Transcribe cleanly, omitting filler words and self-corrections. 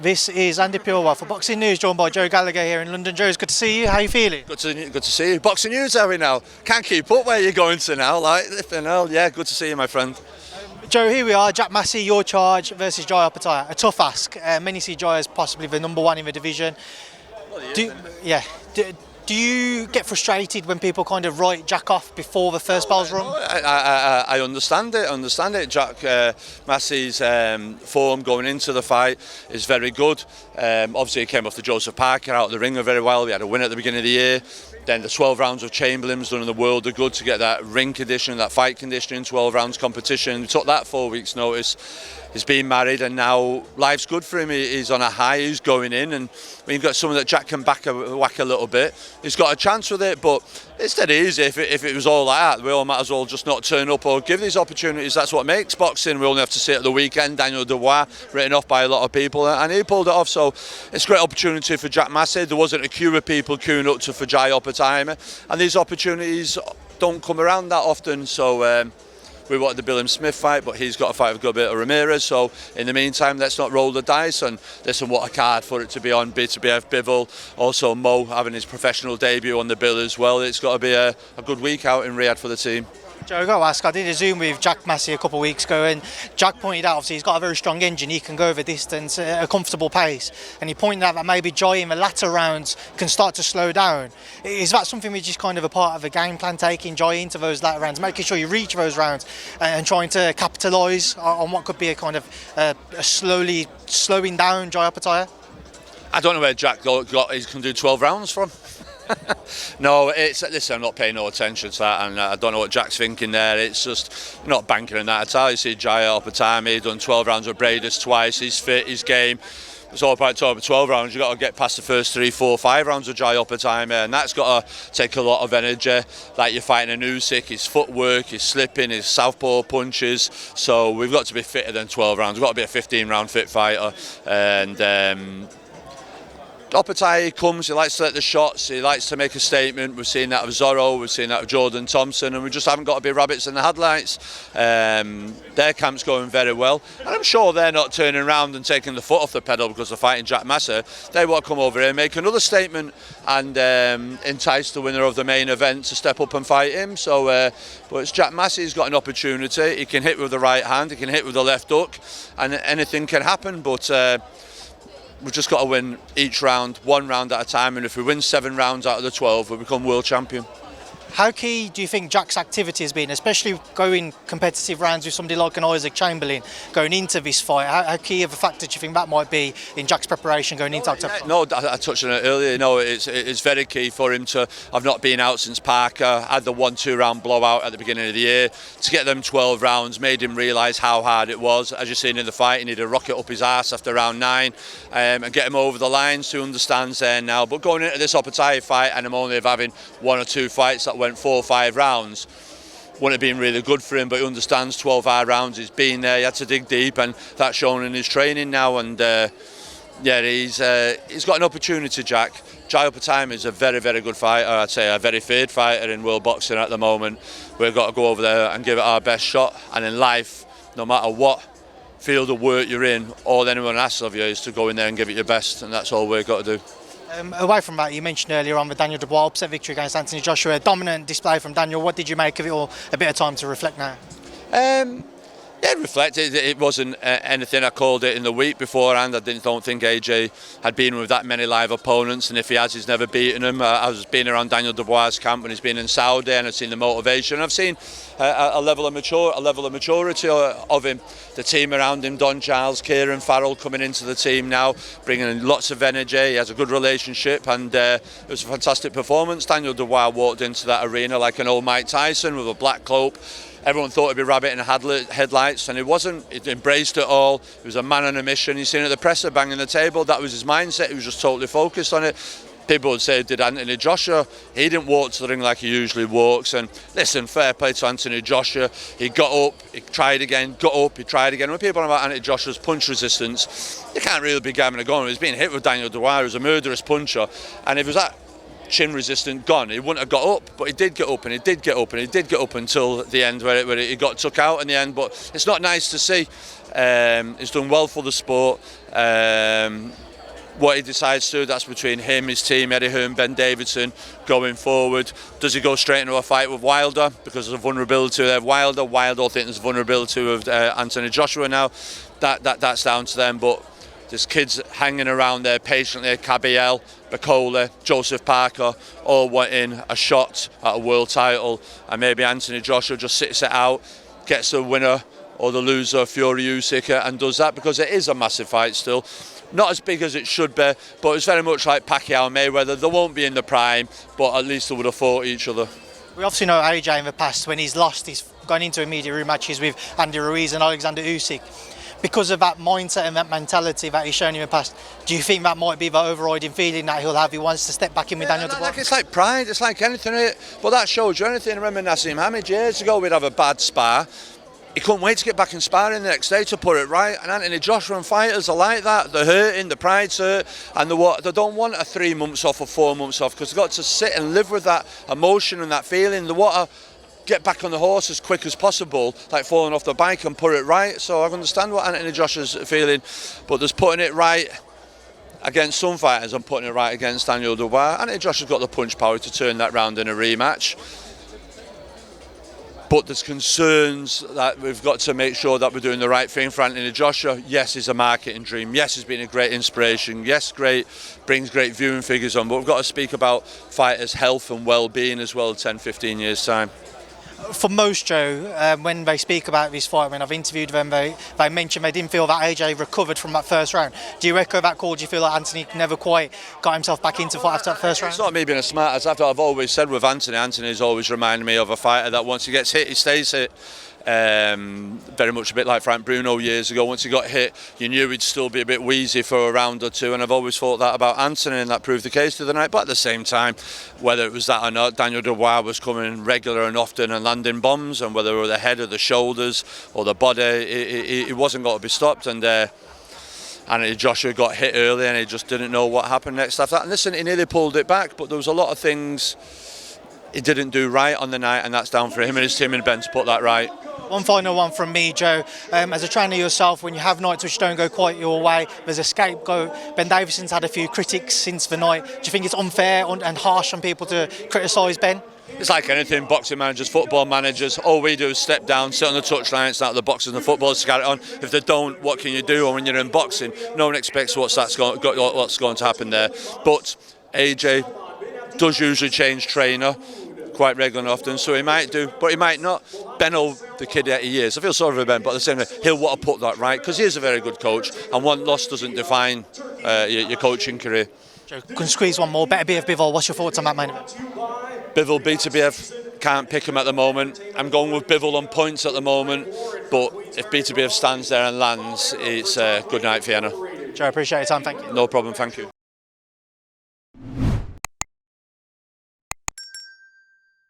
This is Andi Purewal for Boxing News, joined by Joe Gallagher here in London. Joe, it's good to see you. How are you feeling? Good to see you. Boxing News, are we now? Can't keep up where you're going to now. Like, flipping hell. Yeah, good to see you, my friend. Joe, here we are. Jack Massey, your charge versus Jai Opetaia. A tough ask. Many see Jai as possibly the number one in the division. Well, Do you get frustrated when people kind of write Jack off before the first bell's rung? I understand it. Jack Massey's form going into the fight is very good. Obviously, he came off the Joseph Parker out of the ringer very well. We had a win at the beginning of the year. Then the 12 rounds of Chamberlain's done in the world of good to get that ring condition, that fight conditioning, 12 rounds competition. We took that 4 weeks' notice. He's been married and now life's good for him. He's on a high, he's going in, and when you've got someone that Jack can whack a little bit, he's got a chance with it, but it's dead easy if it was all like that. We all might as well just not turn up or give these opportunities. That's what makes boxing. We only have to see it at the weekend. Daniel Dubois, written off by a lot of people, and he pulled it off, so it's a great opportunity for Jack Massey. There wasn't a queue of people queuing up for Jai Opetaia, and these opportunities don't come around that often, so we wanted the Bilham Smith fight, but he's got a fight with Gilberto Ramirez, so in the meantime let's not roll the dice, and listen, what a card for it to be on. Beterbiev, Bivol, also Mo having his professional debut on the bill as well. It's got to be a good week out in Riyadh for the team. Joe, I've got to ask, I did a Zoom with Jack Massey a couple of weeks ago, and Jack pointed out, obviously, he's got a very strong engine, he can go over distance at a comfortable pace, and he pointed out that maybe Jai in the latter rounds can start to slow down. Is that something which is kind of a part of the game plan, taking Jai into those latter rounds, making sure you reach those rounds and trying to capitalise on what could be a kind of a slowly slowing down Jai Opetaia? I don't know where Jack got he can do 12 rounds from. No, listen, I'm not paying no attention to that, and I don't know what Jack's thinking there. It's just not banking on that at all. You see Jai Opetaia, he's done 12 rounds with Bradis twice, he's fit, he's game. It's all about talking about 12 rounds. You've got to get past the first 3, 4, 5 rounds of Jai Opetaia, and that's got to take a lot of energy. Like you're fighting a Usyk, his footwork, his slipping, his southpaw punches. So we've got to be fitter than 12 rounds. We've got to be a 15-round fit fighter, and Opetaia, he comes, he likes to let the shots, he likes to make a statement. We've seen that of Zorro, we've seen that of Jordan Thompson, and we just haven't got to be rabbits in the headlights. Their camp's going very well, and I'm sure they're not turning around and taking the foot off the pedal because they're fighting Jack Massey. They want to come over here, make another statement, and entice the winner of the main event to step up and fight him. So, but it's Jack Massey, he's got an opportunity. He can hit with the right hand, he can hit with the left hook, and anything can happen, but we've just got to win each round, one round at a time, and if we win 7 rounds out of the 12, we become world champion. How key do you think Jack's activity has been, especially going competitive rounds with somebody like an Isaac Chamberlain going into this fight? How key of a factor do you think that might be in Jack's preparation going into October? No, I touched on it earlier. No, it's very key for him to have not been out since Parker, had the 1-2 round blowout at the beginning of the year. To get them 12 rounds made him realise how hard it was. As you've seen in the fight, he needed to rocket up his arse after round 9 and get him over the line, so he understands there now. But going into this Opetaia fight, and I'm only having 1 or 2 fights that went 4 or 5 rounds, wouldn't have been really good for him, but he understands 12 hard rounds. He's been there, he had to dig deep, and that's shown in his training now. And he's got an opportunity, Jack. Jai Opetaia is a very, very good fighter. I'd say a very feared fighter in world boxing at the moment. We've got to go over there and give it our best shot, and in life, no matter what field of work you're in, all anyone asks of you is to go in there and give it your best, and that's all we've got to do. Away from that, you mentioned earlier on the Daniel Dubois upset victory against Anthony Joshua. Dominant display from Daniel. What did you make of it, or a bit of time to reflect now? Yeah, reflect. It wasn't anything I called it in the week beforehand. I don't think AJ had been with that many live opponents, and if he has, he's never beaten him. I was being around Daniel Dubois' camp when he's been in Saudi, and I've seen the motivation. I've seen a level of maturity of him. The team around him, Don Giles, Kieran Farrell coming into the team now, bringing in lots of energy. He has a good relationship, and it was a fantastic performance. Daniel Dubois walked into that arena like an old Mike Tyson with a black cloak. Everyone thought he'd be rabbit in the headlights, and he wasn't. He embraced it all. He was a man on a mission. You've seen at the presser banging the table. That was his mindset. He was just totally focused on it. People would say, did Anthony Joshua? He didn't walk to the ring like he usually walks. And listen, fair play to Anthony Joshua. He got up, he tried again, got up, he tried again. When people are about Anthony Joshua's punch resistance, you can't really be giving a go. He's being hit with Daniel Dubois, who's a murderous puncher. And if it was that chin resistant, gone. He wouldn't have got up, but he did get up, and he did get up, and he did get up until the end where he got took out in the end. But it's not nice to see. He's done well for the sport. What he decides to do, that's between him, his team, Eddie Hearn, Ben Davison, going forward. Does he go straight into a fight with Wilder because there's a vulnerability there? Wilder, I think there's a vulnerability with Anthony Joshua now. That's down to them, but there's kids hanging around there patiently. Cabiel, Bacola, Joseph Parker, all wanting a shot at a world title, and maybe Anthony Joshua just sits it out, gets the winner or the loser, Fury Usyk, and does that, because it is a massive fight still. Not as big as it should be, but it's very much like Pacquiao and Mayweather. They won't be in the prime, but at least they would have fought each other. We obviously know AJ in the past, when he's lost, he's gone into immediate rematches with Andy Ruiz and Alexander Usyk. Because of that mindset and that mentality that he's shown in the past, do you think that might be the overriding feeling that he'll have? He wants to step back in with Daniel Dubois? It's like pride, it's like anything. But that shows you anything. I remember Nassim Hamid years ago, we'd have a bad spar. He couldn't wait to get back in sparring the next day to put it right. And Anthony Joshua and fighters are like that. They're hurting, the pride's hurt, and they don't want a 3 months off or 4 months off, because they've got to sit and live with that emotion and that feeling. They want to get back on the horse as quick as possible, like falling off the bike, and put it right. So I understand what Anthony Joshua's feeling, but there's putting it right against some fighters and putting it right against Daniel Dubois. Anthony Joshua's got the punch power to turn that round in a rematch. But there's concerns that we've got to make sure that we're doing the right thing for Anthony Joshua. Yes, he's a marketing dream. Yes, he's been a great inspiration. Yes, brings great viewing figures on. But we've got to speak about fighters' health and well-being as well in 10, 15 years' time. For most, Joe, when they speak about this fight, when I've interviewed them, they mentioned they didn't feel that AJ recovered from that first round. Do you echo that call? Do you feel like Anthony never quite got himself back into fight after that first round? It's not me being a smart ass. I've always said with Anthony's always reminded me of a fighter that once he gets hit, he stays hit. Very much a bit like Frank Bruno years ago. Once he got hit, you knew he'd still be a bit wheezy for a round or two, and I've always thought that about Anthony, and that proved the case the other night. But at the same time, whether it was that or not, Daniel Dubois was coming regular and often and landing bombs, and whether it were the head or the shoulders or the body, he wasn't going to be stopped. And Anthony Joshua got hit early, and he just didn't know what happened next after that. And listen, he nearly pulled it back, but there was a lot of things he didn't do right on the night, and that's down for him and his team and Ben to put that right. One final one from me, Joe. As a trainer yourself, when you have nights which don't go quite your way, there's a scapegoat. Ben Davison's had a few critics since the night. Do you think it's unfair and harsh on people to criticise Ben? It's like anything, boxing managers, football managers. All we do is step down, sit on the touchline, start the boxers and the footballers to carry it on. If they don't, what can you do? Or when you're in boxing, no one expects what's going to happen there. But AJ does usually change trainer quite regularly and often, so he might do, but he might not. Ben, the kid that he is, I feel sorry for Ben, but at the same time, he'll want to put that right, because he is a very good coach, and one loss doesn't define your coaching career. Joe, can squeeze one more. Beterbiev, Bivol, what's your thoughts on that main event? Bivol, Beterbiev, can't pick him at the moment. I'm going with Bivol on points at the moment, but if Beterbiev stands there and lands, it's a good night, Vienna. Joe, I appreciate your time, thank you. No problem, thank you.